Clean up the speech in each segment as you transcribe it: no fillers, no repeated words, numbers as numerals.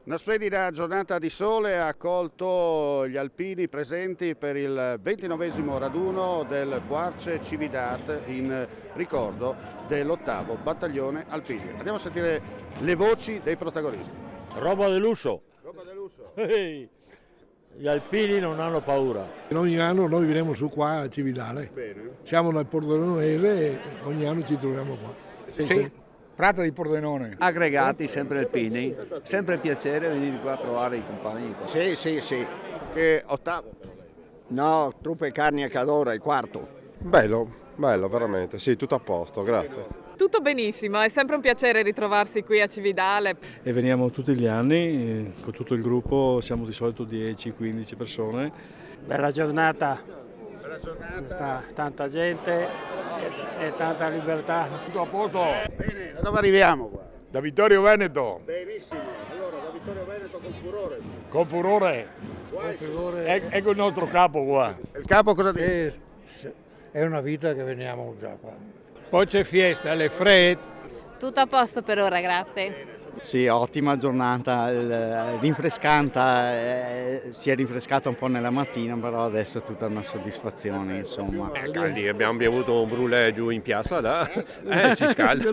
Una splendida giornata di sole ha accolto gli alpini presenti per il 29esimo raduno del Fuarce Cividat in ricordo dell'8° battaglione alpini. Andiamo a sentire le voci dei protagonisti. Roba de lusso. Roba de lusso. Gli alpini non hanno paura. Ogni anno noi veniamo su qua a Cividale. Bene. Siamo nel Pordenonese e ogni anno ci troviamo qua. Sì, Prato di Pordenone. Aggregati, sempre alpini, sempre un piacere venire qua a trovare i compagni. Sì. Che ottavo però lei. No, truppe carni a Cadora, il quarto. Bello veramente, sì, tutto a posto, grazie. Tutto benissimo, è sempre un piacere ritrovarsi qui a Cividale. E veniamo tutti gli anni, con tutto il gruppo, siamo di solito 10-15 persone. Bella giornata, Bella giornata. tanta gente e tanta libertà. Tutto a posto. Bene, da dove arriviamo qua? Da Vittorio Veneto, Benissimo. Allora, da Vittorio Veneto con furore. con furore. Ecco il nostro capo qua. Il capo cosa dice? È una vita che veniamo già qua. Poi c'è fiesta, le fred. Tutto a posto per ora, grazie. Sì, ottima giornata, rinfrescante, si è rinfrescata un po' nella mattina, però adesso è tutta una soddisfazione, insomma. Caldi, abbiamo bevuto un brulè giù in piazza, ci scalda,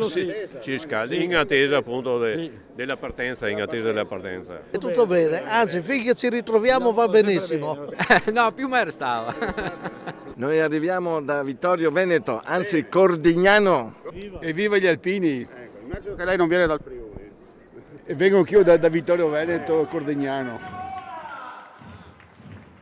ci scalda, in attesa appunto della partenza, È tutto bene, anzi finché ci ritroviamo va benissimo. No, più me restava. Noi arriviamo da Vittorio Veneto, anzi Cordignano. E viva gli alpini! Ecco, immagino che lei non viene dal Friuli. E vengo anch'io da Vittorio Veneto, Cordignano.